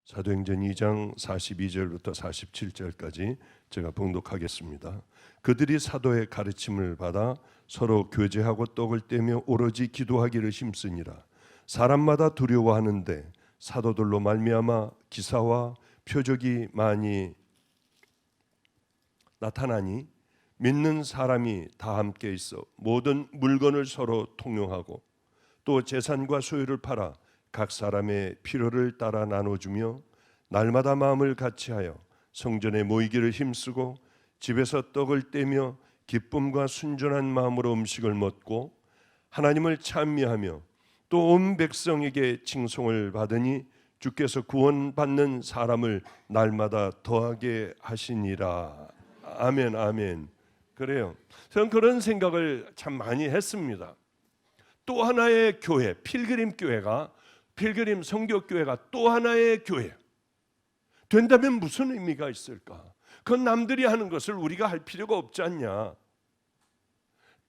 사도행전 2장 42절부터 47절까지 제가 봉독하겠습니다. 그들이 사도의 가르침을 받아 서로 교제하고 떡을 떼며 오로지 기도하기를 힘쓰니라. 사람마다 두려워하는데 사도들로 말미암아 기사와 표적이 많이 나타나니 믿는 사람이 다 함께 있어 모든 물건을 서로 통용하고 또 재산과 소유를 팔아 각 사람의 필요를 따라 나눠주며 날마다 마음을 같이하여 성전에 모이기를 힘쓰고 집에서 떡을 떼며 기쁨과 순전한 마음으로 음식을 먹고 하나님을 찬미하며 또 온 백성에게 칭송을 받으니 주께서 구원받는 사람을 날마다 더하게 하시니라. 아멘, 아멘. 그래요. 저는 그런 생각을 참 많이 했습니다. 또 하나의 교회, 필그림 교회가, 필그림 선교교회가 또 하나의 교회 된다면 무슨 의미가 있을까? 그건 남들이 하는 것을 우리가 할 필요가 없지 않냐?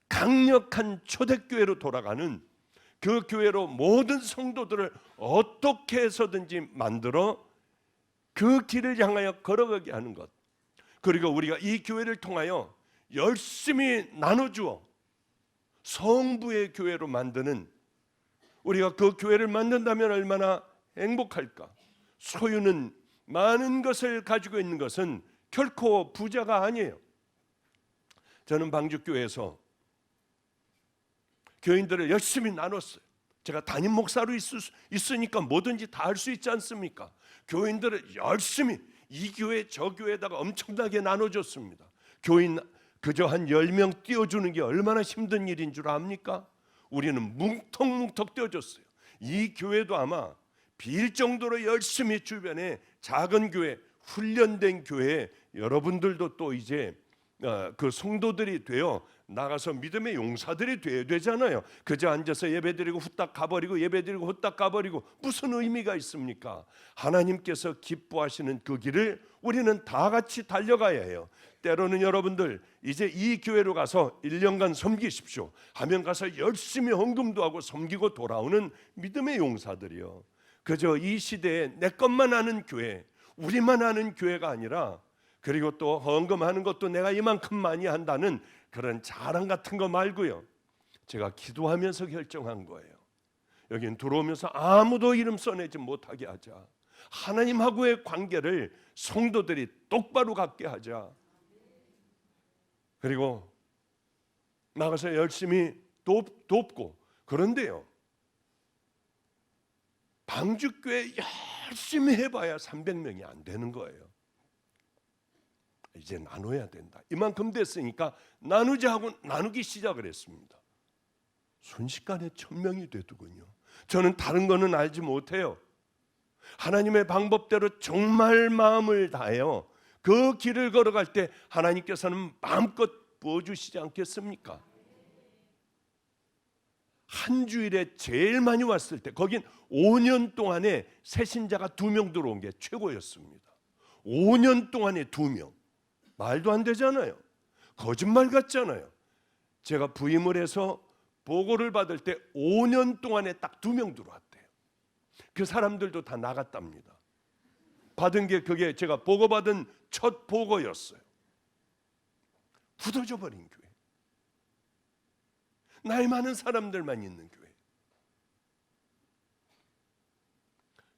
강력한 초대교회로 돌아가는 그 교회로 모든 성도들을 어떻게 해서든지 만들어 그 길을 향하여 걸어가게 하는 것, 그리고 우리가 이 교회를 통하여 열심히 나눠주어 성부의 교회로 만드는, 우리가 그 교회를 만든다면 얼마나 행복할까? 소유는 많은 것을 가지고 있는 것은 결코 부자가 아니에요. 저는 방주교회에서 교인들을 열심히 나눴어요. 제가 담임 목사로 있으니까 뭐든지 다 할 수 있지 않습니까? 교인들을 열심히 이 교회 저 교회에다가 엄청나게 나눠줬습니다. 교인 그저 한 10명 띄워주는 게 얼마나 힘든 일인 줄 압니까? 우리는 뭉텅뭉텅 띄워줬어요. 이 교회도 아마 빌 정도로 열심히 주변에 작은 교회, 훈련된 교회, 여러분들도 또 이제 그 성도들이 되어 나가서 믿음의 용사들이 되어야 되잖아요. 그저 앉아서 예배드리고 후딱 가버리고 예배드리고 후딱 가버리고 무슨 의미가 있습니까? 하나님께서 기뻐하시는 그 길을 우리는 다 같이 달려가야 해요. 때로는 여러분들 이제 이 교회로 가서 1년간 섬기십시오 하면 가서 열심히 헌금도 하고 섬기고 돌아오는 믿음의 용사들이요. 그저 이 시대에 내 것만 아는 교회, 우리만 아는 교회가 아니라, 그리고 또 헌금하는 것도 내가 이만큼 많이 한다는 그런 자랑 같은 거 말고요. 제가 기도하면서 결정한 거예요. 여긴 들어오면서 아무도 이름 써내지 못하게 하자. 하나님하고의 관계를 성도들이 똑바로 갖게 하자. 그리고 나가서 열심히 돕고. 그런데요, 방주교회 열심히 해봐야 300명이 안 되는 거예요. 이제 나눠야 된다. 이만큼 됐으니까 나누자 하고 나누기 시작을 했습니다. 순식간에 1000명이 되더군요. 저는 다른 거는 알지 못해요. 하나님의 방법대로 정말 마음을 다해요. 그 길을 걸어갈 때 하나님께서는 마음껏 부어주시지 않겠습니까? 한 주일에 제일 많이 왔을 때 거긴 5년 동안에 새신자가 2명 들어온 게 최고였습니다. 5년 동안에 2명. 말도 안 되잖아요. 거짓말 같잖아요. 제가 부임을 해서 보고를 받을 때 5년 동안에 딱 2명 들어왔대요. 그 사람들도 다 나갔답니다. 받은 게 그게 제가 보고받은 첫 보고였어요. 굳어져 버린 교회, 나이 많은 사람들만 있는 교회.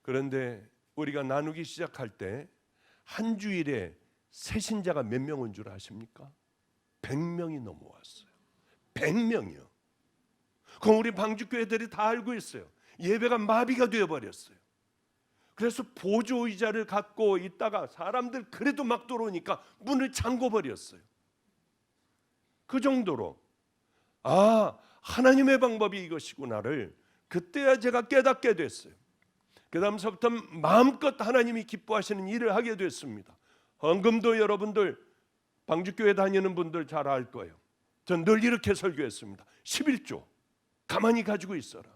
그런데 우리가 나누기 시작할 때 한 주일에 새신자가 몇 명인 줄 아십니까? 100명이 넘어왔어요. 100명이요. 그럼 우리 방주교회들이 다 알고 있어요. 예배가 마비가 되어버렸어요. 그래서 보조의자를 갖고 있다가 사람들 그래도 막 들어오니까 문을 잠궈버렸어요. 그 정도로 하나님의 방법이 이것이구나를 그때야 제가 깨닫게 됐어요. 그 다음서부터 마음껏 하나님이 기뻐하시는 일을 하게 됐습니다. 헌금도 여러분들 방주교회 다니는 분들 잘 알 거예요. 전 늘 이렇게 설교했습니다. 11조 가만히 가지고 있어라.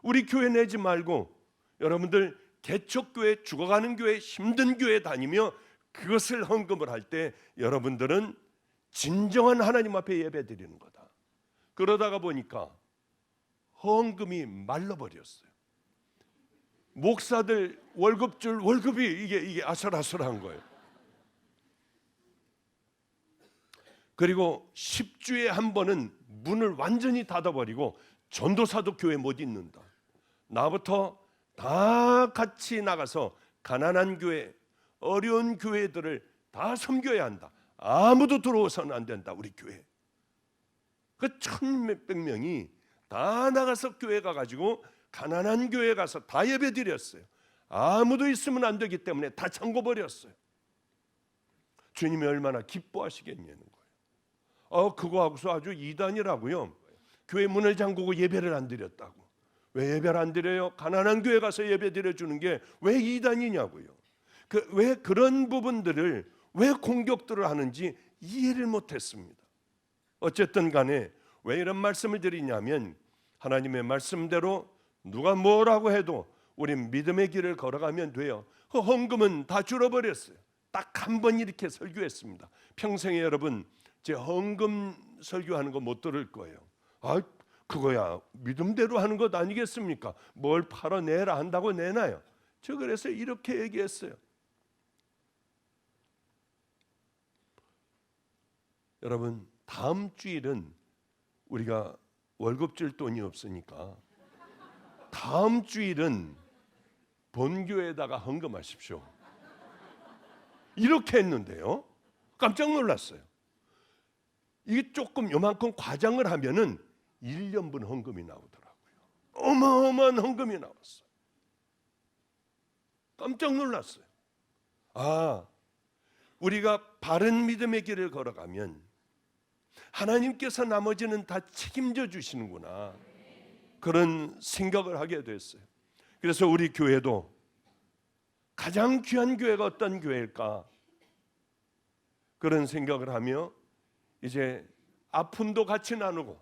우리 교회 내지 말고 여러분들 개척교회, 죽어가는 교회, 힘든 교회 다니며 그것을 헌금을 할 때 여러분들은 진정한 하나님 앞에 예배 드리는 거다. 그러다가 보니까 헌금이 말라버렸어요. 목사들 월급이 이게 아슬아슬한 거예요. 그리고 10주에 한 번은 문을 완전히 닫아버리고 전도사도 교회 못 있는다. 나부터 다 같이 나가서 가난한 교회, 어려운 교회들을 다 섬겨야 한다. 아무도 들어오서는 안 된다. 우리 교회. 그 1,000몇백 명이 다 나가서 교회 가가지고 가난한 교회 가서 다 예배 드렸어요. 아무도 있으면 안 되기 때문에 다 잠궈버렸어요. 주님이 얼마나 기뻐하시겠냐는 거예요. 그거 하고서 아주 이단이라고요. 교회 문을 잠그고 예배를 안 드렸다고. 왜 예배를 안 드려요? 가난한 교회 가서 예배 드려주는 게 왜 이단이냐고요. 왜 그런 부분들을 왜 공격들을 하는지 이해를 못했습니다. 어쨌든 간에 왜 이런 말씀을 드리냐면 하나님의 말씀대로 누가 뭐라고 해도 우린 믿음의 길을 걸어가면 돼요. 그 헌금은 다 줄어버렸어요. 딱 한 번 이렇게 설교했습니다. 평생에 여러분 제 헌금 설교하는 거 못 들을 거예요. 그거야 믿음대로 하는 것 아니겠습니까? 뭘 팔아내라 한다고 내놔요. 저 그래서 이렇게 얘기했어요. 여러분 다음 주일은 우리가 월급 줄 돈이 없으니까 다음 주일은 본교에다가 헌금하십시오. 이렇게 했는데요. 깜짝 놀랐어요. 이게 조금 요만큼 과장을 하면은 1년분 헌금이 나오더라고요. 어마어마한 헌금이 나왔어요. 깜짝 놀랐어요. 우리가 바른 믿음의 길을 걸어가면 하나님께서 나머지는 다 책임져 주시는구나. 그런 생각을 하게 됐어요. 그래서 우리 교회도 가장 귀한 교회가 어떤 교회일까? 그런 생각을 하며 이제 아픔도 같이 나누고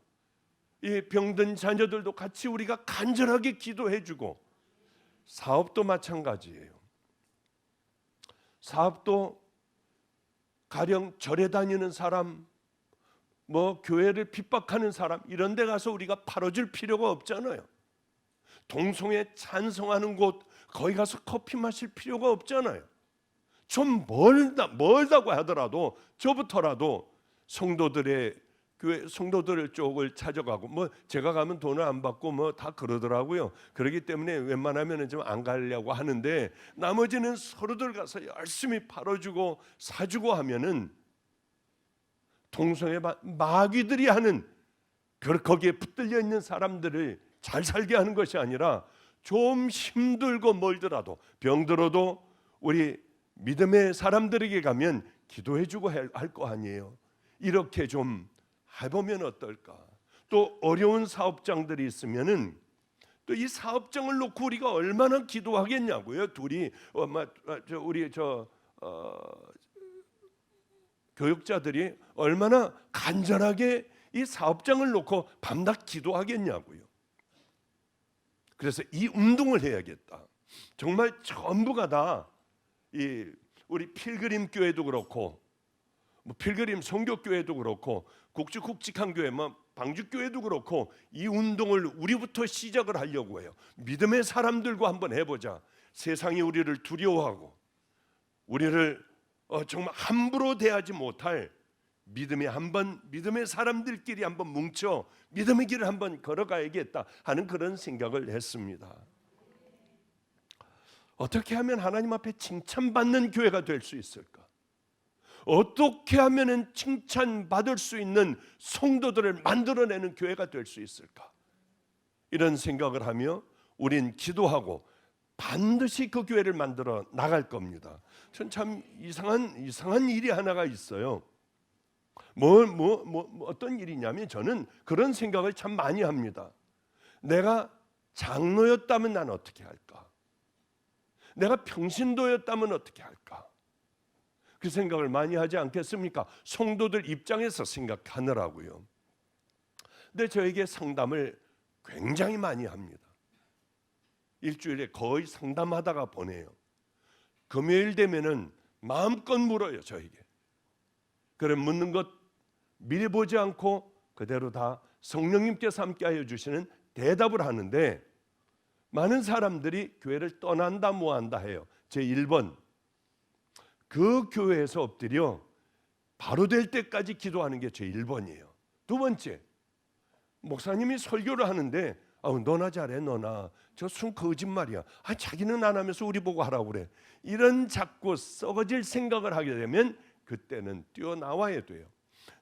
이 병든 자녀들도 같이 우리가 간절하게 기도해주고 사업도 마찬가지예요. 사업도 가령 절에 다니는 사람, 교회를 핍박하는 사람 이런 데 가서 우리가 팔아줄 필요가 없잖아요. 동성애 찬성하는 곳 거기 가서 커피 마실 필요가 없잖아요. 좀 멀다고 하더라도 저부터라도 성도들의 교회 성도들 쪽을 찾아가고 제가 가면 돈을 안 받고 다 그러더라고요. 그렇기 때문에 웬만하면 좀 안 가려고 하는데 나머지는 서로들 가서 열심히 팔아주고 사주고 하면은 동성애 마귀들이 하는 거기에 붙들려 있는 사람들을 잘 살게 하는 것이 아니라 좀 힘들고 멀더라도 병들어도 우리 믿음의 사람들에게 가면 기도해주고 할 거 아니에요. 이렇게 좀 해보면 어떨까? 또 어려운 사업장들이 있으면은 또 이 사업장을 놓고 우리가 얼마나 기도하겠냐고요. 둘이 우리 교육자들이 얼마나 간절하게 이 사업장을 놓고 밤낮 기도하겠냐고요. 그래서 이 운동을 해야겠다. 정말 전부가 다 우리 필그림 교회도 그렇고 필그림 선교교회도 그렇고 굵직굵직한 교회 방주교회도 그렇고 이 운동을 우리부터 시작을 하려고 해요. 믿음의 사람들과 한번 해보자. 세상이 우리를 두려워하고 우리를 정말 함부로 대하지 못할 믿음의 사람들끼리 한번 뭉쳐 믿음의 길을 한번 걸어가야겠다 하는 그런 생각을 했습니다. 어떻게 하면 하나님 앞에 칭찬받는 교회가 될 수 있을까? 어떻게 하면 칭찬받을 수 있는 성도들을 만들어내는 교회가 될 수 있을까? 이런 생각을 하며 우린 기도하고 반드시 그 교회를 만들어 나갈 겁니다. 전 참 이상한 일이 하나가 있어요. 어떤 일이냐면 저는 그런 생각을 참 많이 합니다. 내가 장로였다면 난 어떻게 할까? 내가 평신도였다면 어떻게 할까? 그 생각을 많이 하지 않겠습니까? 성도들 입장에서 생각하느라고요. 근데 저에게 상담을 굉장히 많이 합니다. 일주일에 거의 상담하다가 보내요. 금요일 되면은 마음껏 물어요, 저에게. 그래 묻는 것 미리 보지 않고 그대로 다 성령님께서 함께하여 주시는 대답을 하는데 많은 사람들이 교회를 떠난다 뭐한다 해요. 제 1번, 그 교회에서 엎드려 바로 될 때까지 기도하는 게 제 1번이에요. 두 번째, 목사님이 설교를 하는데 너나 잘해, 너나 저 순 거짓말이야. 자기는 안 하면서 우리 보고 하라고 그래. 이런 자꾸 썩어질 생각을 하게 되면 그때는 뛰어나와야 돼요.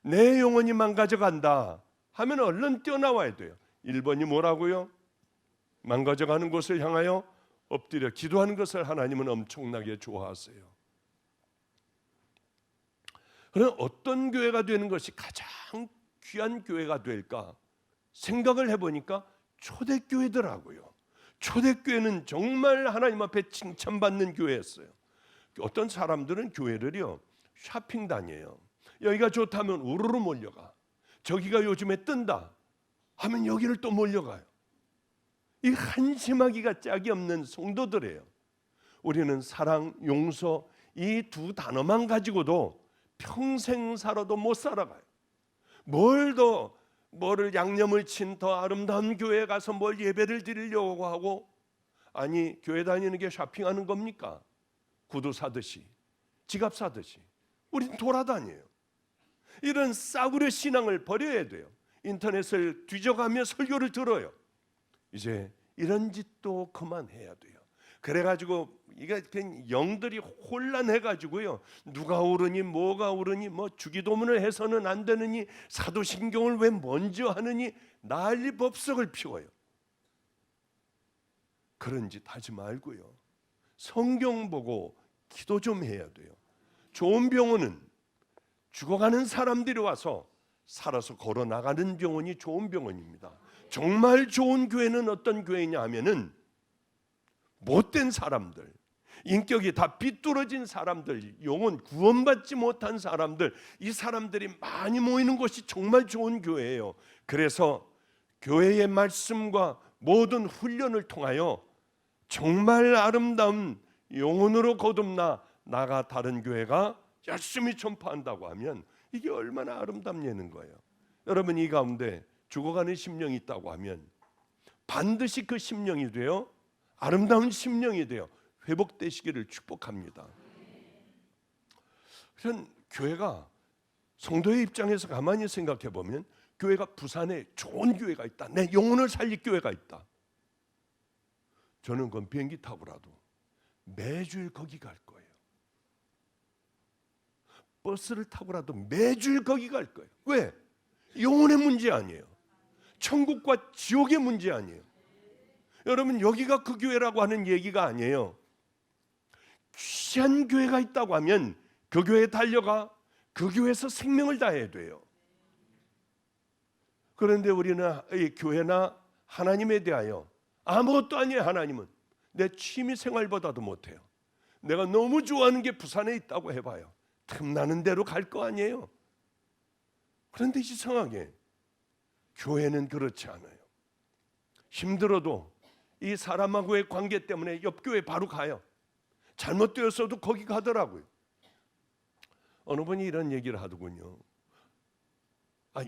내 영혼이 망가져간다 하면 얼른 뛰어나와야 돼요. 1번이 뭐라고요? 망가져가는 곳을 향하여 엎드려 기도하는 것을 하나님은 엄청나게 좋아하세요. 그럼 어떤 교회가 되는 것이 가장 귀한 교회가 될까 생각을 해보니까 초대교회더라고요. 초대교회는 정말 하나님 앞에 칭찬받는 교회였어요. 어떤 사람들은 교회를요 쇼핑 다녀요. 여기가 좋다면 우르르 몰려가. 저기가 요즘에 뜬다 하면 여기를 또 몰려가요. 이 한심하기가 짝이 없는 성도들이에요. 우리는 사랑, 용서 이 두 단어만 가지고도 평생 살아도 못 살아가요. 뭐를 양념을 친 더 아름다운 교회에 가서 뭘 예배를 드리려고 하고, 아니 교회 다니는 게 쇼핑하는 겁니까? 구두 사듯이, 지갑 사듯이 우린 돌아다녀요. 이런 싸구려 신앙을 버려야 돼요. 인터넷을 뒤져가며 설교를 들어요. 이제 이런 짓도 그만해야 돼요. 그래가지고 이게 영들이 혼란해가지고요, 누가 옳으니 뭐가 옳으니 뭐 주기도문을 해서는 안 되느니 사도신경을 왜 먼저 하느니 난리법석을 피워요. 그런 짓 하지 말고요, 성경 보고 기도 좀 해야 돼요. 좋은 병원은 죽어가는 사람들이 와서 살아서 걸어 나가는 병원이 좋은 병원입니다. 정말 좋은 교회는 어떤 교회냐 하면은 못된 사람들, 인격이 다 비뚤어진 사람들, 영혼 구원받지 못한 사람들, 이 사람들이 많이 모이는 곳이 정말 좋은 교회예요. 그래서 교회의 말씀과 모든 훈련을 통하여 정말 아름다운 영혼으로 거듭나 나가 다른 교회가 열심히 전파한다고 하면 이게 얼마나 아름답냐는 거예요. 여러분, 이 가운데 죽어가는 심령이 있다고 하면 반드시 그 심령이 되어 아름다운 심령이 되어 회복되시기를 축복합니다. 그래서 교회가, 성도의 입장에서 가만히 생각해 보면 교회가 부산에 좋은 교회가 있다, 내 영혼을 살릴 교회가 있다, 저는 그건 비행기 타고라도 매주일 거기 갈 거예요. 버스를 타고라도 매주일 거기 갈 거예요. 왜? 영혼의 문제 아니에요. 천국과 지옥의 문제 아니에요. 여러분, 여기가 그 교회라고 하는 얘기가 아니에요. 귀한 교회가 있다고 하면 그 교회에 달려가 그 교회에서 생명을 다해야 돼요. 그런데 우리는 이 교회나 하나님에 대하여 아무것도 아니에요. 하나님은 내 취미 생활보다도 못해요. 내가 너무 좋아하는 게 부산에 있다고 해봐요, 틈나는 대로 갈 거 아니에요. 그런데 이상하게 교회는 그렇지 않아요. 힘들어도 이 사람하고의 관계 때문에 옆 교회 바로 가요. 잘못되었어도 거기 가더라고요. 어느 분이 이런 얘기를 하더군요.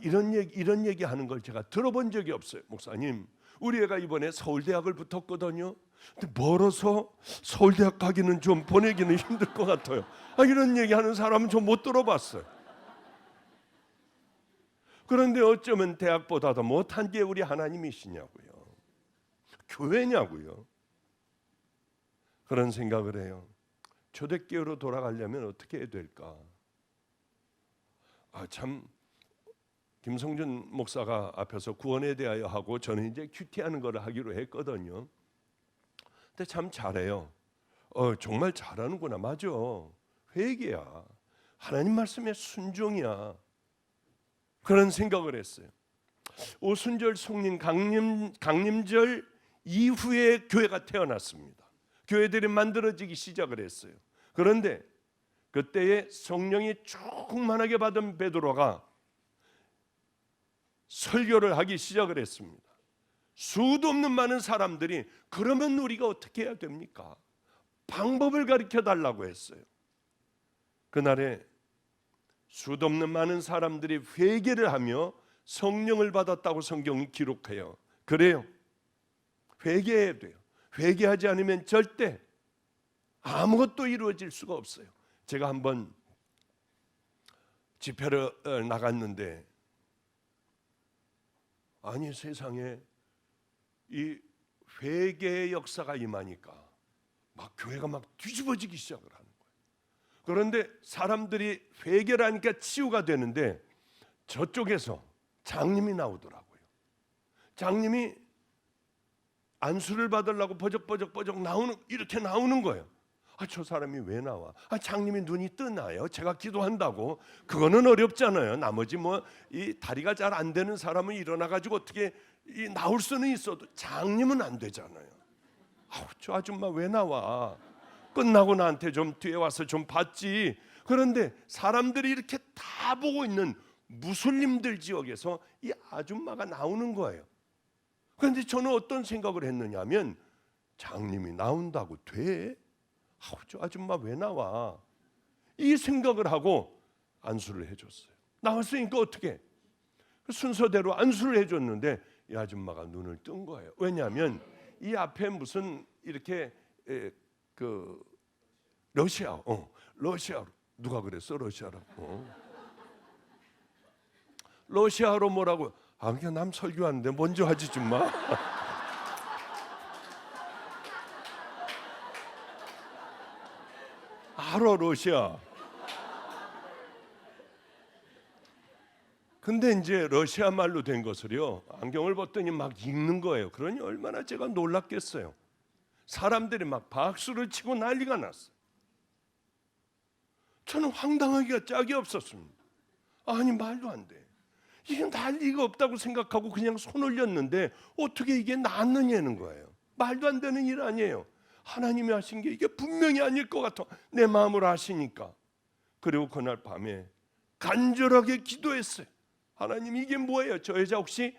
이런 얘기 하는 걸 제가 들어본 적이 없어요. 목사님, 우리 애가 이번에 서울대학을 붙었거든요. 근데 멀어서 서울대학 가기는 좀 보내기는 힘들 것 같아요. 이런 얘기 하는 사람은 좀 못 들어봤어요. 그런데 어쩌면 대학보다도 못한 게 우리 하나님이시냐고요, 교회냐고요. 그런 생각을 해요. 초대교회로 돌아가려면 어떻게 해야 될까? 참, 김성준 목사가 앞에서 구원에 대하여 하고 저는 이제 큐티하는 거를 하기로 했거든요. 근데 참 잘해요. 정말 잘하는구나. 맞아, 회개야, 하나님 말씀에 순종이야. 그런 생각을 했어요. 오순절 송림 강림절 이후에 교회가 태어났습니다. 교회들이 만들어지기 시작을 했어요. 그런데 그때에 성령이 충만하게 받은 베드로가 설교를 하기 시작을 했습니다. 수도 없는 많은 사람들이 그러면 우리가 어떻게 해야 됩니까? 방법을 가르쳐 달라고 했어요. 그날에 수도 없는 많은 사람들이 회개를 하며 성령을 받았다고 성경이 기록해요. 그래요, 회개해야 돼요. 회개하지 않으면 절대 아무것도 이루어질 수가 없어요. 제가 한번 집회를 나갔는데, 아니 세상에 이 회개의 역사가 임하니까 막 교회가 막 뒤집어지기 시작을 하는 거예요. 그런데 사람들이 회개를 하니까 치유가 되는데 저쪽에서 장님이 나오더라고요. 장님이 안수를 받으려고 버적버적 이렇게 나오는 거예요. 저 사람이 왜 나와? 장님이 눈이 뜨나요? 제가 기도한다고. 그거는 어렵잖아요. 나머지 이 다리가 잘 안 되는 사람은 일어나 가지고 어떻게 나올 수는 있어도 장님은 안 되잖아요. 저 아줌마 왜 나와? 끝나고 나한테 좀 뒤에 와서 좀 봤지. 그런데 사람들이 이렇게 다 보고 있는 무슬림들 지역에서 이 아줌마가 나오는 거예요. 그런데 저는 어떤 생각을 했느냐면, 장님이 나온다고 돼? 저 아줌마 왜 나와? 이 생각을 하고 안수를 해줬어요. 나왔으니까 어떻게? 순서대로 안수를 해줬는데 이 아줌마가 눈을 뜬 거예요. 왜냐하면 이 앞에 무슨 이렇게 러시아로 누가 그랬어? 러시아라고. 러시아로 뭐라고? 그냥 남 설교하는데 먼저 하지 좀 마. 알아, 러시아. 근데 이제 러시아 말로 된 것을요, 안경을 벗더니 막 읽는 거예요. 그러니 얼마나 제가 놀랐겠어요. 사람들이 막 박수를 치고 난리가 났어요. 저는 황당하기가 짝이 없었습니다. 아니 말도 안 돼. 이게 난리가 없다고 생각하고 그냥 손 올렸는데 어떻게 이게 낫느냐는 거예요. 말도 안 되는 일 아니에요. 하나님이 하신 게 이게 분명히 아닐 것 같아. 내 마음으로 하시니까. 그리고 그날 밤에 간절하게 기도했어요. 하나님, 이게 뭐예요? 저 여자 혹시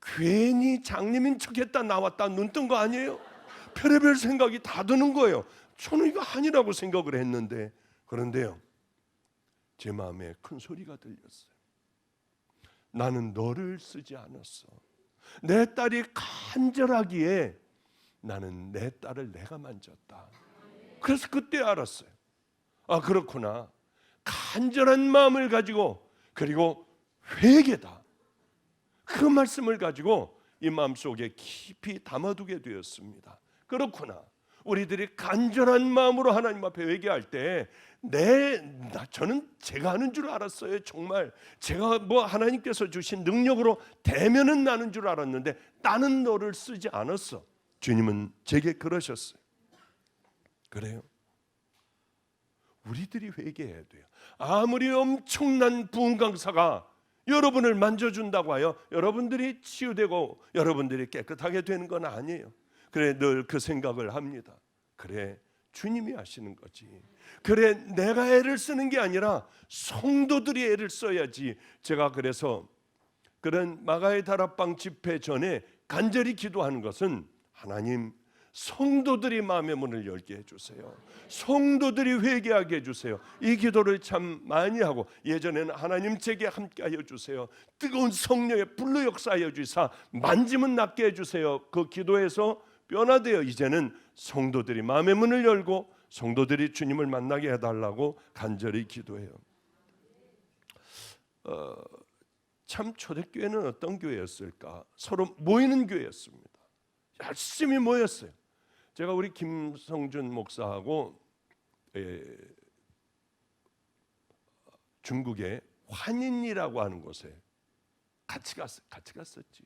괜히 장님인 척했다 나왔다 눈 뜬 거 아니에요? 별의별 생각이 다 드는 거예요. 저는 이거 아니라고 생각을 했는데, 그런데요, 제 마음에 큰 소리가 들렸어요. 나는 너를 쓰지 않았어. 내 딸이 간절하기에 나는 내 딸을 내가 만졌다. 그래서 그때 알았어요. 그렇구나. 간절한 마음을 가지고, 그리고 회개다. 그 말씀을 가지고 이 마음속에 깊이 담아두게 되었습니다. 그렇구나. 우리들이 간절한 마음으로 하나님 앞에 회개할 때 저는 제가 하는 줄 알았어요. 정말 제가 하나님께서 주신 능력으로 대면은 나는 줄 알았는데 나는 너를 쓰지 않았어. 주님은 제게 그러셨어요. 그래요. 우리들이 회개해야 돼요. 아무리 엄청난 부흥 강사가 여러분을 만져준다고 하여 여러분들이 치유되고 여러분들이 깨끗하게 되는 건 아니에요. 그래, 늘 그 생각을 합니다. 그래, 주님이 하시는 거지. 그래, 내가 애를 쓰는 게 아니라 성도들이 애를 써야지. 제가 그래서 그런 마가의 다락방 집회 전에 간절히 기도하는 것은, 하나님, 성도들이 마음의 문을 열게 해주세요. 성도들이 회개하게 해주세요. 이 기도를 참 많이 하고, 예전에는 하나님 제게 함께하여 주세요. 뜨거운 성령의 불로 역사하여 주사 만지면 낫게 해주세요. 그 기도에서 변화되어 이제는 성도들이 마음의 문을 열고 성도들이 주님을 만나게 해달라고 간절히 기도해요. 참 초대교회는 어떤 교회였을까? 서로 모이는 교회였습니다. 열심히 모였어요. 제가 우리 김성준 목사하고 중국의 환인이라고 하는 곳에 같이 갔었지.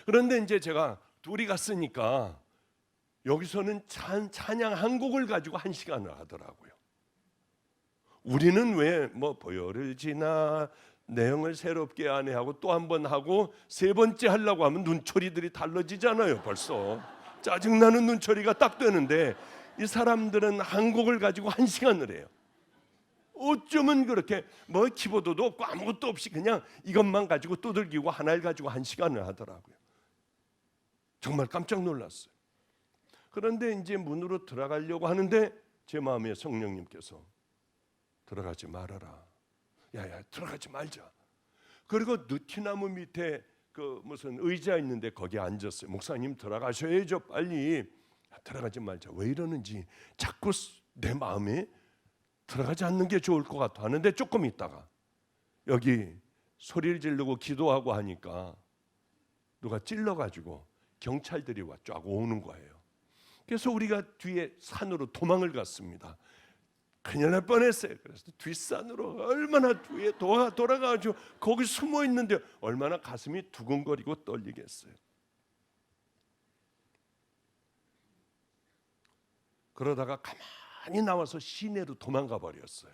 그런데 이제 제가 둘이 갔으니까 여기서는 찬양 한 곡을 가지고 1시간을 하더라고요. 우리는 왜 보혈을 지나 내용을 새롭게 하네 하고 또 한 번 하고 세 번째 하려고 하면 눈초리들이 달라지잖아요. 벌써 짜증나는 눈초리가 딱 되는데, 이 사람들은 한 곡을 가지고 1시간을 해요. 어쩌면 그렇게 키보드도 없고 아무것도 없이 그냥 이것만 가지고 두들기고 하나를 가지고 1시간을 하더라고요. 정말 깜짝 놀랐어요. 그런데 이제 문으로 들어가려고 하는데 제 마음에 성령님께서 들어가지 말아라. 야야, 들어가지 말자. 그리고 느티나무 밑에 그 무슨 의자 있는데 거기 앉았어요. 목사님 들어가셔야죠. 빨리. 들어가지 말자. 왜 이러는지 자꾸 내 마음에 들어가지 않는 게 좋을 것 같아 하는데 조금 있다가 여기 소리를 지르고 기도하고 하니까 누가 찔러가지고 경찰들이 쫙 오는 거예요. 그래서 우리가 뒤에 산으로 도망을 갔습니다. 큰일 날 뻔했어요. 그래서 뒷산으로 얼마나 뒤에 돌아가가지고 거기 숨어 있는데 얼마나 가슴이 두근거리고 떨리겠어요. 그러다가 가만히 나와서 시내로 도망가 버렸어요.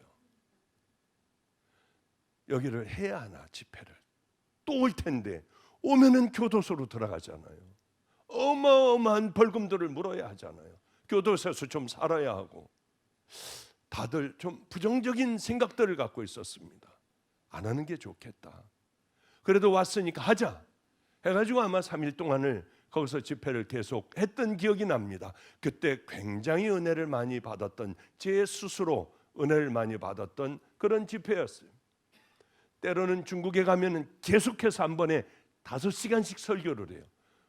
여기를 해야 하나 집회를. 또 올 텐데 오면은 교도소로 들어가잖아요. 어마어마한 벌금들을 물어야 하잖아요. 교도소에서 좀 살아야 하고. 다들 좀 부정적인 생각들을 갖고 있었습니다. 안 하는 게 좋겠다. 그래도 왔으니까 하자 해가지고 아마 3일 동안을 거기서 집회를 계속 했던 기억이 납니다. 그때 굉장히 은혜를 많이 받았던, 제 스스로 은혜를 많이 받았던 그런 집회였어요. 때로는 중국에 가면은 계속해서 한 번에 5시간씩 설교를 해요.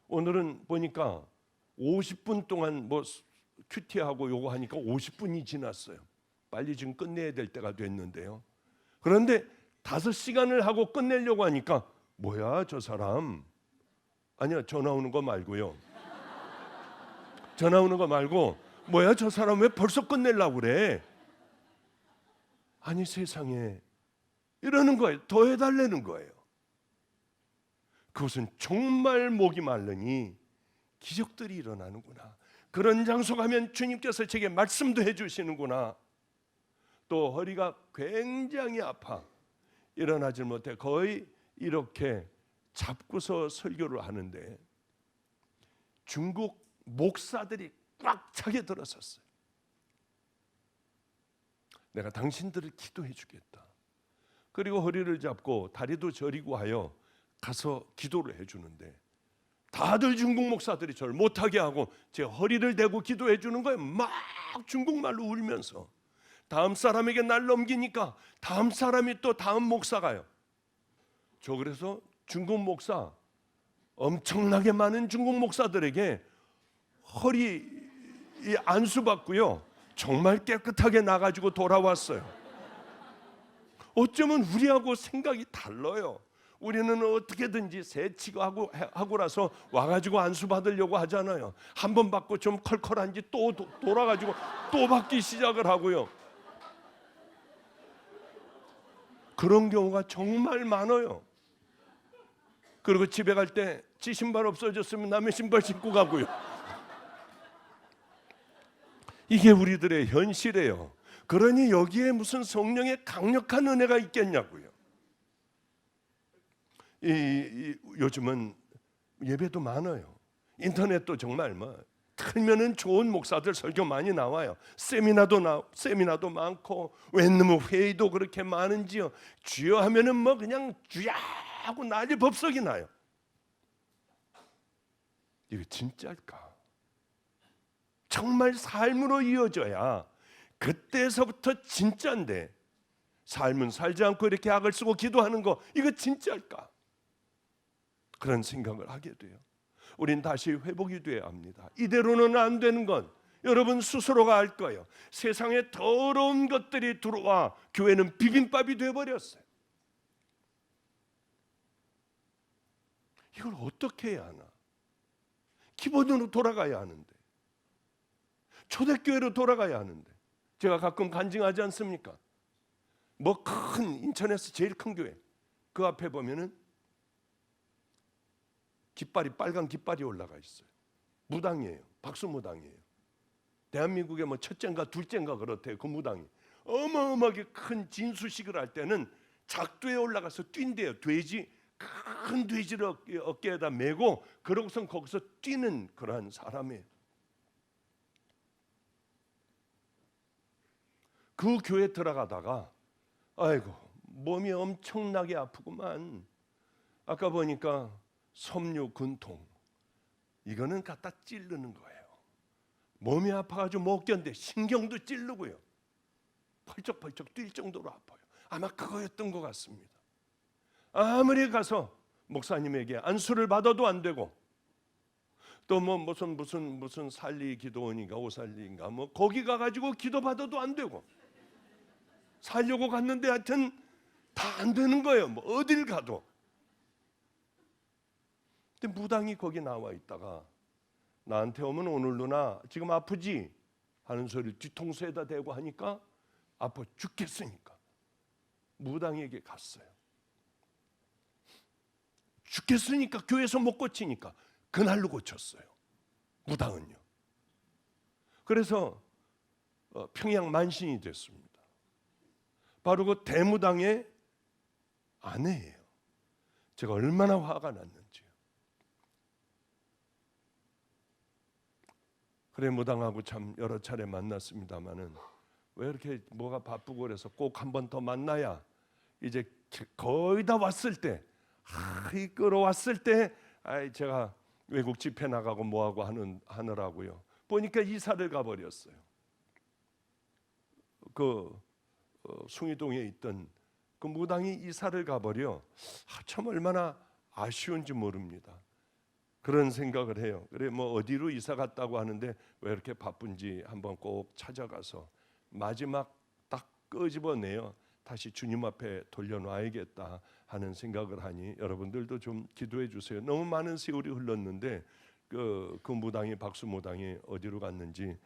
오늘은 보니까 50분 동안 뭐 큐티하고 요거 하니까 50분이 지났어요. 빨리 지금 끝내야 될 때가 됐는데요. 그런데 5시간을 하고 끝내려고 하니까 뭐야 저 사람. 아니야, 전화 오는 거 말고요. 전화 오는 거 말고 뭐야 저 사람 왜 벌써 끝내려고 그래. 아니 세상에 이러는 거예요. 더 해달라는 거예요. 그것은 정말 목이 마르니 기적들이 일어나는구나. 그런 장소 가면 주님께서 제게 말씀도 해주시는구나. 또 허리가 굉장히 아파 일어나질 못해 거의 이렇게 잡고서 설교를 하는데 중국 목사들이 꽉 차게 들어섰어요. 내가 당신들을 기도해 주겠다. 그리고 허리를 잡고 다리도 저리고 하여 가서 기도를 해주는데 다들 중국 목사들이 저를 못하게 하고 제 허리를 대고 기도해 주는 거예요. 막 중국말로 울면서. 다음 사람에게 날 넘기니까 다음 사람이 또 다음 목사가요. 저 그래서 중국 목사, 엄청나게 많은 중국 목사들에게 허리 안수받고요, 정말 깨끗하게 나가지고 돌아왔어요. 어쩌면 우리하고 생각이 달라요. 우리는 어떻게든지 새치고 하고라서 와가지고 안수받으려고 하잖아요. 한 번 받고 좀 컬컬한지 또 돌아가지고 또 받기 시작을 하고요. 그런 경우가 정말 많아요. 그리고 집에 갈 때 지 신발 없어졌으면 남의 신발 신고 가고요. 이게 우리들의 현실이에요. 그러니 여기에 무슨 성령의 강력한 은혜가 있겠냐고요. 요즘은 예배도 많아요. 인터넷도 정말 틀면은 좋은 목사들 설교 많이 나와요. 세미나도 많고 웬놈의 회의도 그렇게 많은지요. 주여 하면은 그냥 주야 하고 난리 법석이 나요. 이게 진짜일까? 정말 삶으로 이어져야 그때서부터 진짜인데 삶은 살지 않고 이렇게 악을 쓰고 기도하는 거 이거 진짜일까? 그런 생각을 하게 돼요. 우린 다시 회복이 돼야 합니다. 이대로는 안 되는 건 여러분 스스로가 알 거예요. 세상에 더러운 것들이 들어와 교회는 비빔밥이 돼버렸어요. 이걸 어떻게 해야 하나? 기본으로 돌아가야 하는데, 초대교회로 돌아가야 하는데, 제가 가끔 간증하지 않습니까? 큰 인천에서 제일 큰 교회 그 앞에 보면은 깃발이 빨간 깃발이 올라가 있어요. 무당이에요. 박수무당이에요. 대한민국의 첫째인가 둘째인가 그렇대요. 그 무당이 어마어마하게 큰 진수식을 할 때는 작두에 올라가서 뛴대요. 큰 돼지를 어깨에다 메고 그러고선 거기서 뛰는 그러한 사람이에요. 그 교회 들어가다가 아이고 몸이 엄청나게 아프구만. 아까 보니까 섬유 근통, 이거는 갖다 찌르는 거예요. 몸이 아파가지고 못 견뎌. 신경도 찌르고요. 펄쩍펄쩍 뛸 정도로 아파요. 아마 그거였던 것 같습니다. 아무리 가서 목사님에게 안수를 받아도 안 되고, 또 뭐 무슨 살리 기도원인가 오살리인가 뭐 거기 가가지고 기도 받아도 안 되고, 살려고 갔는데 하여튼 다 안 되는 거예요. 뭐 어딜 가도. 근데 무당이 거기 나와 있다가 나한테 오면 오늘 누나 지금 아프지? 하는 소리를 뒤통수에다 대고 하니까 아파 죽겠으니까 무당에게 갔어요. 죽겠으니까 교회에서 못 고치니까 그날로 고쳤어요. 무당은요. 그래서 평양 만신이 됐습니다. 바로 그 대무당의 아내예요. 제가 얼마나 화가 났는지요. 그래 무당하고 참 여러 차례 만났습니다마는 왜 이렇게 뭐가 바쁘고 그래서 꼭 한 번 더 만나야 이제 거의 다 왔을 때, 끌어왔을 때 제가 외국 집회 나가고 뭐하고 하느라고요. 보니까 이사를 가버렸어요. 숭이동에 있던 그 무당이 이사를 가버려 참 얼마나 아쉬운지 모릅니다. 그런 생각을 해요. 그래 뭐 어디로 이사 갔다고 하는데 왜 이렇게 바쁜지 한번 꼭 찾아가서 마지막 딱 끄집어내요. 다시 주님 앞에 돌려놔야겠다 하는 생각을 하니 여러분들도 좀 기도해 주세요. 너무 많은 세월이 흘렀는데 그 무당이 박수 무당이 어디로 갔는지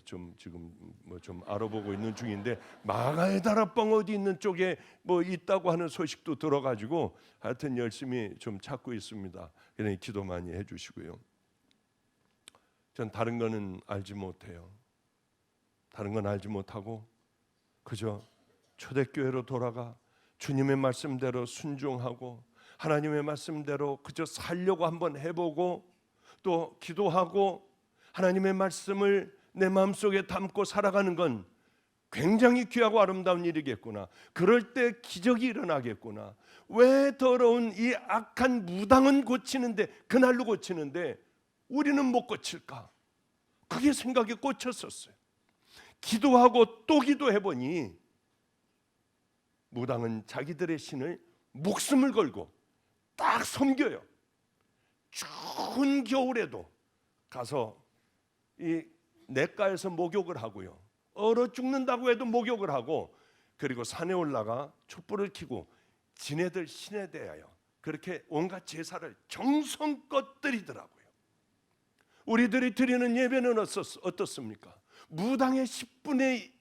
좀 지금 뭐 좀 알아보고 있는 중인데 마가의 다락방 어디 있는 쪽에 뭐 있다고 하는 소식도 들어가지고 하여튼 열심히 좀 찾고 있습니다. 그러니 기도 많이 해주시고요. 전 다른 거는 알지 못해요. 다른 건 알지 못하고 그저 초대교회로 돌아가 주님의 말씀대로 순종하고 하나님의 말씀대로 그저 살려고 한번 해보고 또 기도하고 하나님의 말씀을 내 마음속에 담고 살아가는 건 굉장히 귀하고 아름다운 일이겠구나. 그럴 때 기적이 일어나겠구나. 왜 더러운 이 악한 무당은 고치는데 그날로 고치는데 우리는 못 고칠까? 그게 생각에 꽂혔었어요. 기도하고 또 기도해보니 무당은 자기들의 신을 목숨을 걸고 딱 섬겨요. 추운 겨울에도 가서 이 냇가에서 목욕을 하고요. 얼어 죽는다고 해도 목욕을 하고 그리고 산에 올라가 촛불을 켜고 지네들 신에 대하여 그렇게 온갖 제사를 정성껏 드리더라고요. 우리들이 드리는 예배는 어떻습니까? 무당의 10분의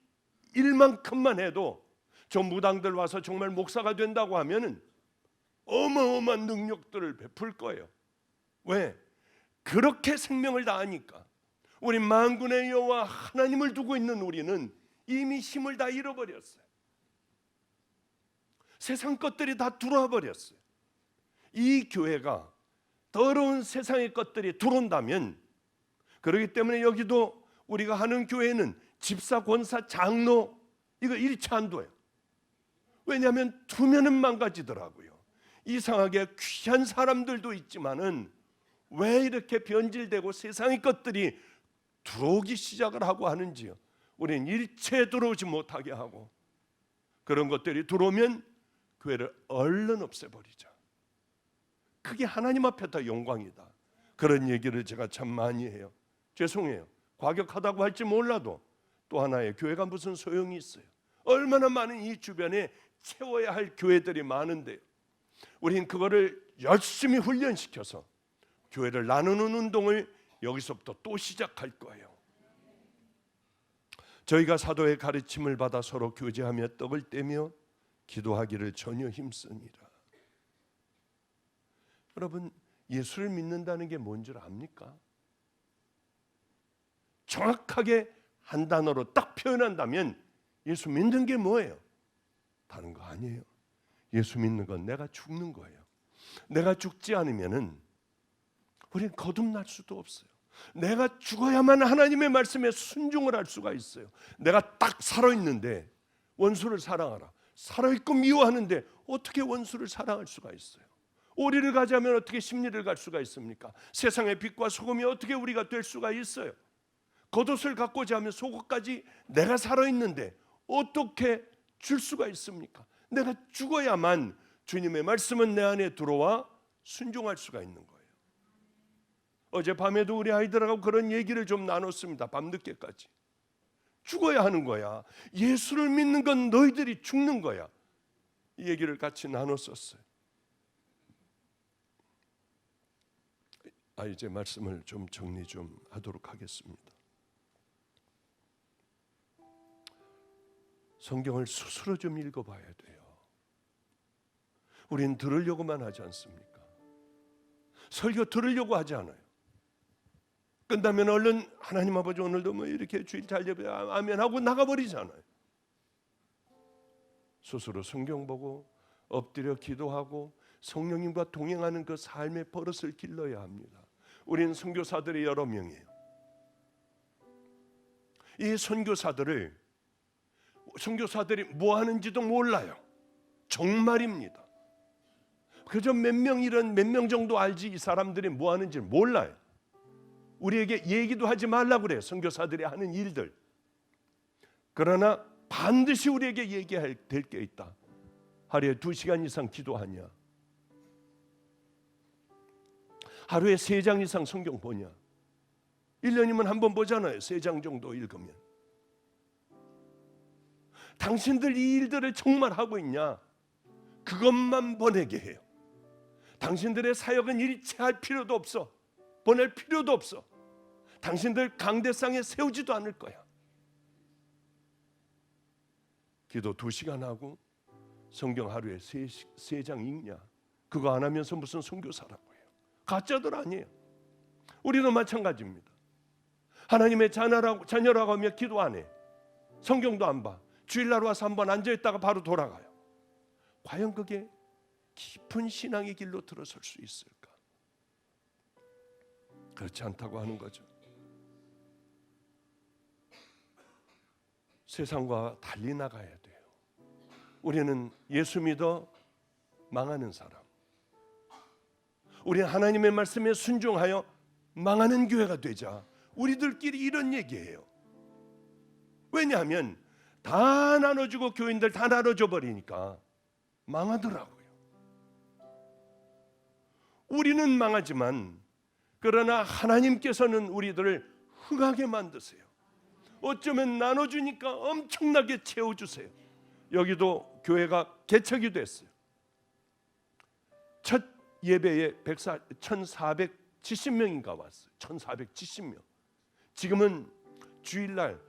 1만큼만 해도 저 무당들 와서 정말 목사가 된다고 하면은 어마어마한 능력들을 베풀 거예요. 왜? 그렇게 생명을 다하니까. 우리 만군의 여호와 하나님을 두고 있는 우리는 이미 힘을 다 잃어버렸어요. 세상 것들이 다 들어와 버렸어요. 이 교회가 더러운 세상의 것들이 들어온다면, 그렇기 때문에 여기도 우리가 하는 교회는 집사, 권사, 장로 이거 일치 안 둬요. 왜냐하면 두면은 망가지더라고요. 이상하게 귀한 사람들도 있지만은 왜 이렇게 변질되고 세상의 것들이 들어오기 시작을 하고 하는지요. 우리는 일체 들어오지 못하게 하고 그런 것들이 들어오면 교회를 얼른 없애버리자. 그게 하나님 앞에 다 영광이다. 그런 얘기를 제가 참 많이 해요. 죄송해요. 과격하다고 할지 몰라도 또 하나의 교회가 무슨 소용이 있어요. 얼마나 많은 이 주변에 채워야 할 교회들이 많은데요. 우린 그거를 열심히 훈련시켜서 교회를 나누는 운동을 여기서부터 또 시작할 거예요. 저희가 사도의 가르침을 받아 서로 교제하며 떡을 떼며 기도하기를 전혀 힘쓰니라. 여러분, 예수를 믿는다는 게 뭔 줄 압니까? 정확하게 한 단어로 딱 표현한다면 예수 믿는 게 뭐예요? 다른 거 아니에요. 예수 믿는 건 내가 죽는 거예요. 내가 죽지 않으면은 우리는 거듭날 수도 없어요. 내가 죽어야만 하나님의 말씀에 순종을 할 수가 있어요. 내가 딱 살아있는데 원수를 사랑하라. 살아있고 미워하는데 어떻게 원수를 사랑할 수가 있어요? 오리를 가자면 어떻게 십리를 갈 수가 있습니까? 세상의 빛과 소금이 어떻게 우리가 될 수가 있어요? 겉옷을 갖고자 하면 속옷까지 내가 살아있는데 어떻게 줄 수가 있습니까? 내가 죽어야만 주님의 말씀은 내 안에 들어와 순종할 수가 있는 거예요. 어젯밤에도 우리 아이들하고 그런 얘기를 좀 나눴습니다. 밤늦게까지. 죽어야 하는 거야. 예수를 믿는 건 너희들이 죽는 거야. 이 얘기를 같이 나눴었어요. 이제 말씀을 좀 정리 좀 하도록 하겠습니다. 성경을 스스로 좀 읽어봐야 돼요. 우린 들으려고만 하지 않습니까? 설교 들으려고 하지 않아요. 끝나면 얼른 하나님 아버지 오늘도 뭐 이렇게 주일 잘 예배야 아멘 하고 나가버리잖아요. 스스로 성경 보고 엎드려 기도하고 성령님과 동행하는 그 삶의 버릇을 길러야 합니다. 우리는 선교사들이 여러 명이에요. 이 선교사들이 뭐 하는지도 몰라요. 정말입니다. 그저 몇 명 정도 알지 이 사람들이 뭐 하는지 몰라요. 우리에게 얘기도 하지 말라고 그래요. 선교사들이 하는 일들. 그러나 반드시 우리에게 얘기할 될 게 있다. 하루에 2시간 이상 기도하냐? 하루에 3장 이상 성경 보냐? 1년이면 한 번 보잖아요. 3장 정도 읽으면. 당신들 이 일들을 정말 하고 있냐? 그것만 보내게 해요. 당신들의 사역은 일체할 필요도 없어. 보낼 필요도 없어. 당신들 강대상에 세우지도 않을 거야. 기도 2시간 하고 성경 하루에 3장 읽냐? 그거 안 하면서 무슨 선교사라고 해요. 가짜들 아니에요. 우리도 마찬가지입니다. 하나님의 자녀라고 하며 기도 안 해. 성경도 안 봐. 주일날 와서 한번 앉아있다가 바로 돌아가요. 과연 그게 깊은 신앙의 길로 들어설 수 있을까? 그렇지 않다고 하는 거죠. 세상과 달리 나가야 돼요. 우리는 예수 믿어 망하는 사람, 우리는 하나님의 말씀에 순종하여 망하는 교회가 되자. 우리들끼리 이런 얘기해요. 왜냐하면 다 나눠주고 교인들 다 나눠줘 버리니까 망하더라고요. 우리는 망하지만 그러나 하나님께서는 우리들을 흥하게 만드세요. 어쩌면 나눠주니까 엄청나게 채워주세요. 여기도 교회가 개척이 됐어요. 첫 예배에 1470명인가 왔어요. 1470명. 지금은 주일날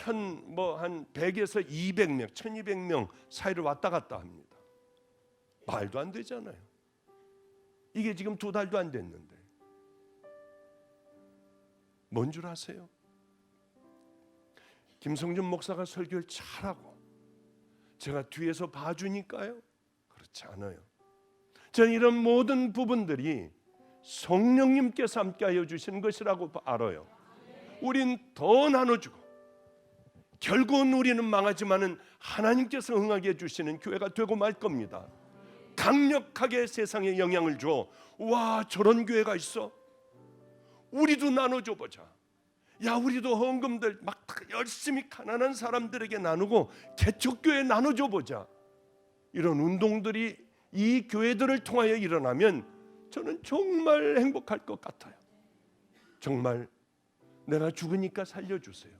한 100에서 200명, 1200명 사이를 왔다 갔다 합니다. 말도 안 되잖아요. 이게 지금 2달도 안 됐는데. 뭔 줄 아세요? 김성준 목사가 설교를 잘하고 제가 뒤에서 봐주니까요? 그렇지 않아요. 저는 이런 모든 부분들이 성령님께서 함께하여 주시는 것이라고 알아요. 우린 더 나눠주고 결국은 우리는 망하지만은 하나님께서 응하게 해주시는 교회가 되고 말 겁니다. 강력하게 세상에 영향을 줘. 와, 저런 교회가 있어? 우리도 나눠줘 보자. 야, 우리도 헌금들 막 열심히 가난한 사람들에게 나누고 개척교회 나눠줘 보자. 이런 운동들이 이 교회들을 통하여 일어나면 저는 정말 행복할 것 같아요. 정말 내가 죽으니까 살려주세요.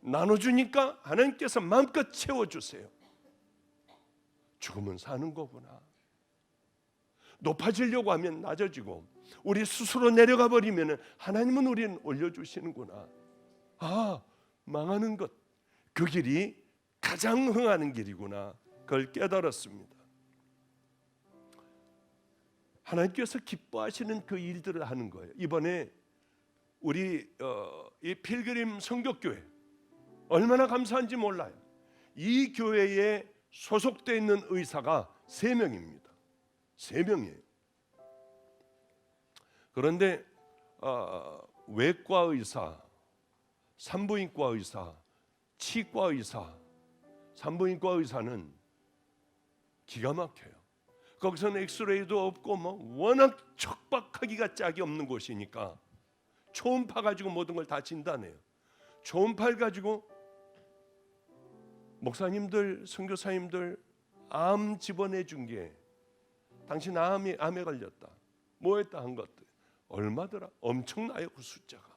나눠주니까 하나님께서 마음껏 채워주세요. 죽으면 사는 거구나. 높아지려고 하면 낮아지고 우리 스스로 내려가 버리면 하나님은 우리는 올려주시는구나. 망하는 것, 그 길이 가장 흥하는 길이구나. 그걸 깨달았습니다. 하나님께서 기뻐하시는 그 일들을 하는 거예요. 이번에 우리 이 필그림 성교교회 얼마나 감사한지 몰라요. 이 교회에 소속되어 있는 의사가 3명입니다. 3명이에요. 그런데 외과 의사, 산부인과 의사, 치과 의사, 산부인과 의사는 기가 막혀요. 거기서는 엑스레이도 없고 워낙 척박하기가 짝이 없는 곳이니까 초음파 가지고 모든 걸 다 진단해요. 초음파를 가지고 목사님들, 선교사님들 암 집어내준 게 당신 암에 걸렸다. 뭐 했다 한 것들 얼마더라? 엄청나요 그 숫자가.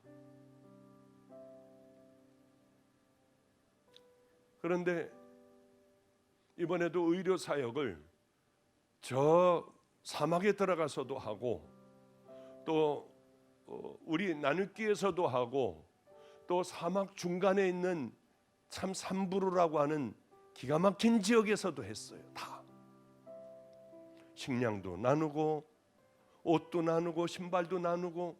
그런데 이번에도 의료 사역을 저 사막에 들어가서도 하고 또 우리 나누기에서도 하고 또 사막 중간에 있는 참 산부루라고 하는 기가 막힌 지역에서도 했어요. 다 식량도 나누고 옷도 나누고 신발도 나누고.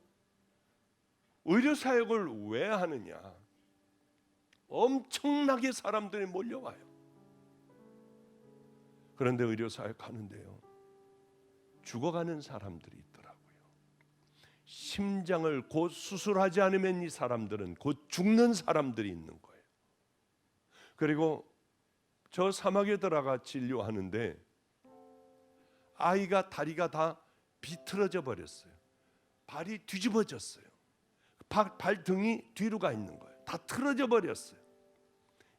의료 사역을 왜 하느냐? 엄청나게 사람들이 몰려와요. 그런데 의료 사역 하는데요, 죽어가는 사람들이 있더라고요. 심장을 곧 수술하지 않으면 이 사람들은 곧 죽는 사람들이 있는 거예요. 그리고 저 사막에 들어가 진료하는데 아이가 다리가 다 비틀어져 버렸어요. 발이 뒤집어졌어요. 발등이 뒤로 가 있는 거예요. 다 틀어져 버렸어요.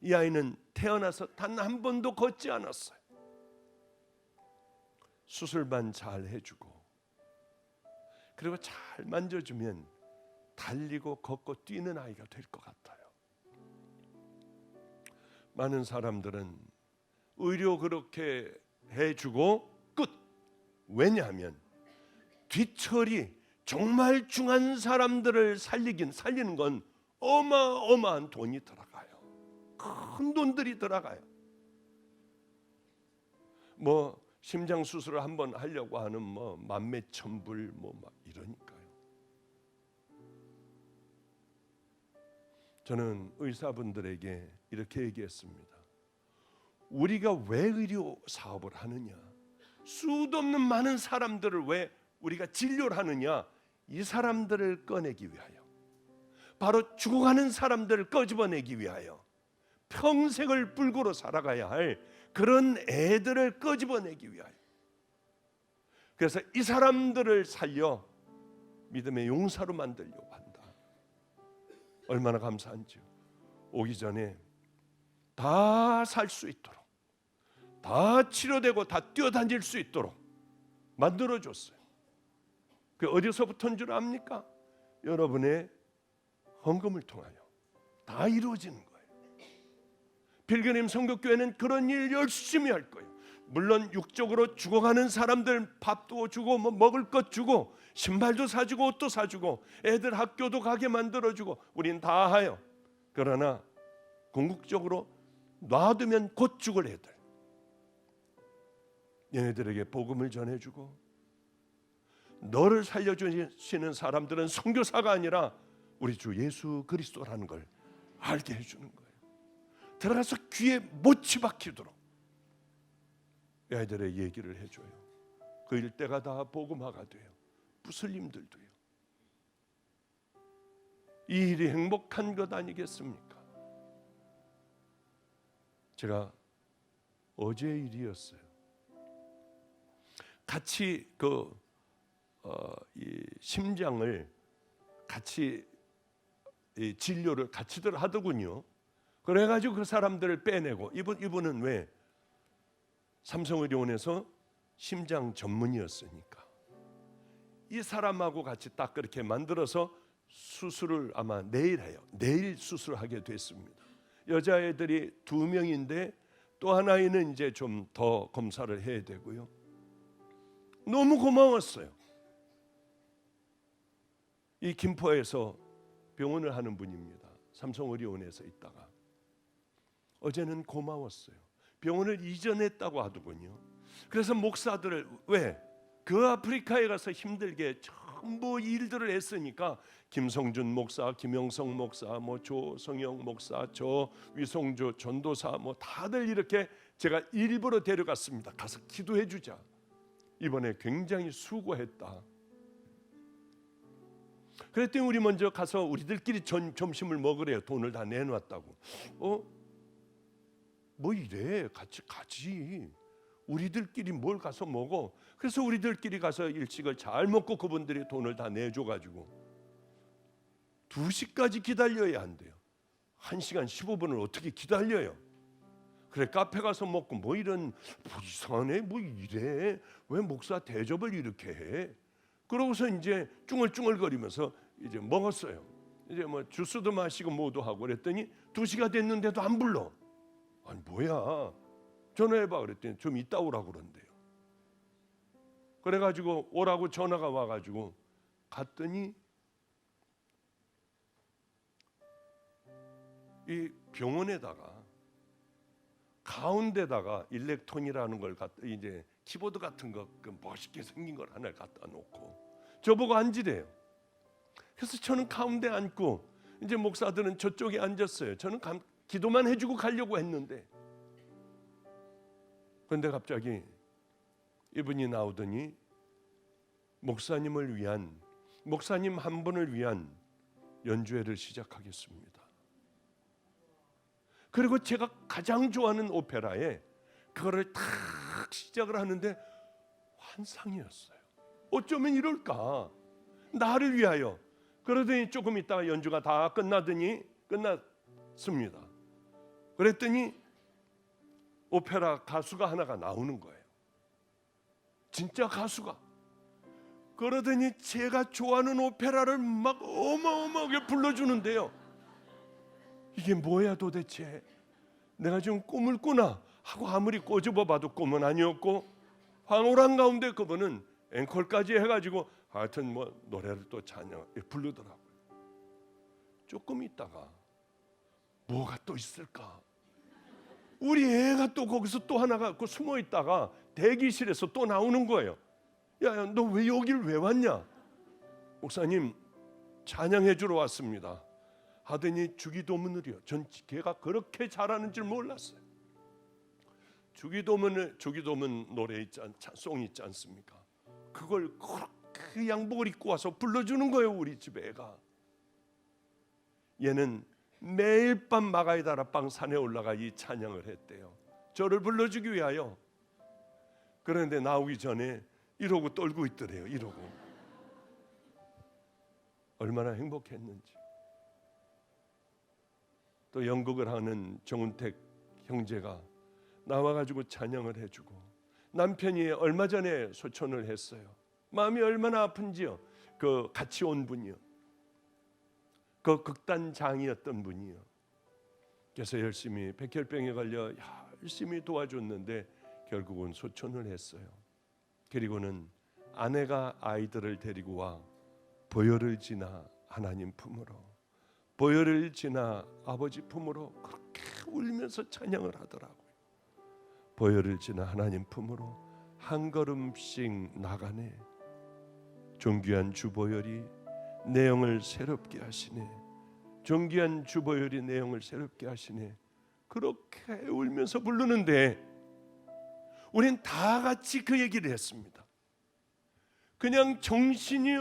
이 아이는 태어나서 단 한 번도 걷지 않았어요. 수술만 잘 해주고 그리고 잘 만져주면 달리고 걷고 뛰는 아이가 될 것 같아요. 많은 사람들은 의료 그렇게 해주고 끝. 왜냐하면 뒤처리 정말 중한 사람들을 살리는 건 어마어마한 돈이 들어가요. 큰 돈들이 들어가요. 뭐 심장 수술을 한번 하려고 하는 뭐 만몇천 불 뭐 막 이러니까요. 저는 의사분들에게 이렇게 얘기했습니다. 우리가 왜 의료 사업을 하느냐? 수도 없는 많은 사람들을 왜 우리가 진료를 하느냐? 이 사람들을 꺼내기 위하여, 바로 죽어가는 사람들을 끄집어내기 위하여, 평생을 불구로 살아가야 할 그런 애들을 끄집어내기 위하여. 그래서 이 사람들을 살려 믿음의 용사로 만들려고 한다. 얼마나 감사한지요. 오기 전에 다 살 수 있도록, 다 치료되고 다 뛰어다닐 수 있도록 만들어줬어요. 그 어디서부터인 줄 압니까? 여러분의 헌금을 통하여 다 이루어지는 거예요. 필그림 선교교회는 그런 일 열심히 할 거예요. 물론 육적으로 죽어가는 사람들 밥도 주고 뭐 먹을 것 주고 신발도 사주고 옷도 사주고 애들 학교도 가게 만들어주고 우린 다 하요. 그러나 궁극적으로 놔두면 곧 죽을 애들, 얘네들에게 복음을 전해주고, 너를 살려주시는 사람들은 선교사가 아니라 우리 주 예수 그리스도라는 걸 알게 해주는 거예요. 들어가서 귀에 못이 박히도록 애들의 얘기를 해줘요. 그 일대가 다 복음화가 돼요. 부슬림들도요. 이 일이 행복한 것 아니겠습니까? 제가 어제 일이었어요. 같이 이 심장을 같이 이 진료를 같이들 하더군요. 그래가지고 그 사람들을 빼내고 이분은 왜 삼성의료원에서 심장 전문이었으니까 이 사람하고 같이 딱 그렇게 만들어서 수술을 아마 내일 해요. 내일 수술하게 됐습니다. 여자애들이 2명인데 또 하나는 이제 좀 더 검사를 해야 되고요. 너무 고마웠어요. 이 김포에서 병원을 하는 분입니다. 삼성의료원에서 있다가 어제는 고마웠어요. 병원을 이전했다고 하더군요. 그래서 목사들을 왜? 그 아프리카에 가서 힘들게 전부 일들을 했으니까 김성준 목사, 김영성 목사, 뭐 조성영 목사, 저 위성조 전도사 뭐 다들 이렇게 제가 일부러 데려갔습니다. 가서 기도해 주자. 이번에 굉장히 수고했다. 그랬더니 우리 먼저 가서 우리들끼리 점심을 먹으래요. 돈을 다 내놨다고. 뭐 이래 같이 가지. 우리들끼리 뭘 가서 먹어. 그래서 우리들끼리 가서 일식을 잘 먹고 그분들이 돈을 다 내줘가지고 2시까지 기다려야 한대요. 1시간 15분을 어떻게 기다려요? 그래 카페 가서 먹고 뭐 이런 뭐 이상하네 뭐 이래 왜 목사 대접을 이렇게 해? 그러고서 이제 쭝얼쭝얼거리면서 이제 먹었어요. 이제 뭐 주스도 마시고 뭐도 하고 그랬더니 2시가 됐는데도 안 불러. 아니 뭐야? 전화해봐 그랬더니 좀 이따 오라고 그런대요. 그래가지고 오라고 전화가 와가지고 갔더니 이 병원에다가 가운데다가 일렉톤이라는 걸 갖다 이제 키보드 같은 거 그 멋있게 생긴 걸 하나 갖다 놓고 저보고 앉으래요. 그래서 저는 가운데 앉고 이제 목사들은 저쪽에 앉았어요. 저는 기도만 해주고 가려고 했는데 그런데 갑자기 이분이 나오더니 목사님을 위한 목사님 한 분을 위한 연주회를 시작하겠습니다. 그리고 제가 가장 좋아하는 오페라에 그거를 탁 시작을 하는데 환상이었어요. 어쩌면 이럴까? 나를 위하여. 그러더니 조금 있다가 연주가 다 끝났습니다. 그랬더니 오페라 가수가 하나가 나오는 거예요. 진짜 가수가. 그러더니 제가 좋아하는 오페라를 막 어마어마하게 불러주는데요. 이게 뭐야 도대체? 내가 지금 꿈을 꾸나 하고 아무리 꼬집어봐도 꿈은 아니었고 황홀한 가운데 그분은 앵콜까지 해가지고 하여튼 뭐 노래를 또 찬양 부르더라고요. 조금 있다가 뭐가 또 있을까? 우리 애가 또 거기서 또 하나가 숨어 있다가 대기실에서 또 나오는 거예요. 야, 너 왜 여길 왜 왔냐? 목사님 찬양해 주러 왔습니다. 하더니 주기도문을요. 전 걔가 그렇게 잘하는 줄 몰랐어요. 주기도문 노래 송 있지 않습니까? 그걸 그렇게 양복을 입고 와서 불러주는 거예요. 우리 집 애가. 얘는 매일 밤 마가이 다락방 산에 올라가 이 찬양을 했대요. 저를 불러주기 위하여. 그런데 나오기 전에 이러고 떨고 있더래요. 이러고. 얼마나 행복했는지. 또 연극을 하는 정은택 형제가 나와가지고 찬양을 해주고 남편이 얼마 전에 소천을 했어요. 마음이 얼마나 아픈지요. 그 같이 온 분이요. 그 극단장이었던 분이요. 그래서 열심히 백혈병에 걸려 열심히 도와줬는데 결국은 소천을 했어요. 그리고는 아내가 아이들을 데리고 와 보혈을 지나 하나님 품으로 보혈을 지나 아버지 품으로 그렇게 울면서 찬양을 하더라고요. 보혈을 지나 하나님 품으로 한 걸음씩 나가네. 존귀한 주보혈이 내 영을 새롭게 하시네. 존귀한 주보혈이 내 영을 새롭게 하시네. 그렇게 울면서 부르는데 우린 다 같이 그 얘기를 했습니다. 그냥 정신이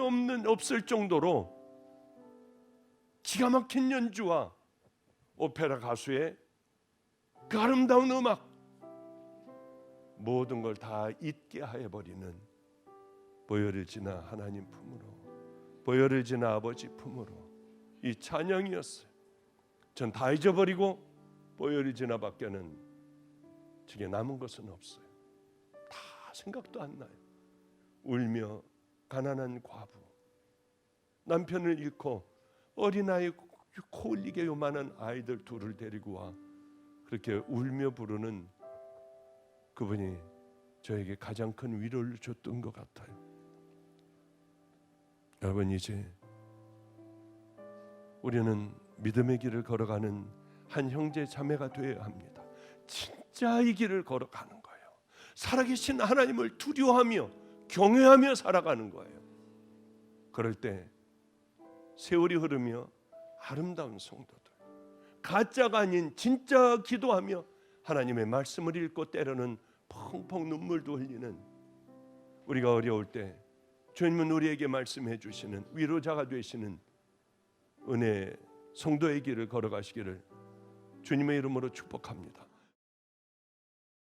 없을 정도로 기가 막힌 연주와 오페라 가수의 그 아름다운 음악 모든 걸 다 잊게 해버리는 보혈을 지나 하나님 품으로 보혈을 지나 아버지 품으로 이 찬양이었어요. 전 다 잊어버리고 보혈을 지나 밖에는 저게 남은 것은 없어요. 다 생각도 안 나요. 울며 가난한 과부 남편을 잃고 어린아이 코 흘리게 요만한 아이들 둘을 데리고 와 그렇게 울며 부르는 그분이 저에게 가장 큰 위로를 줬던 것 같아요. 여러분 이제 우리는 믿음의 길을 걸어가는 한 형제 자매가 되어야 합니다. 진짜 이 길을 걸어가는 거예요. 살아계신 하나님을 두려워하며 경외하며 살아가는 거예요. 그럴 때 세월이 흐르며 아름다운 성도들 가짜가 아닌 진짜 기도하며 하나님의 말씀을 읽고 때로는 펑펑 눈물도 흘리는 우리가 어려울 때 주님은 우리에게 말씀해 주시는 위로자가 되시는 은혜 성도의 길을 걸어가시기를 주님의 이름으로 축복합니다.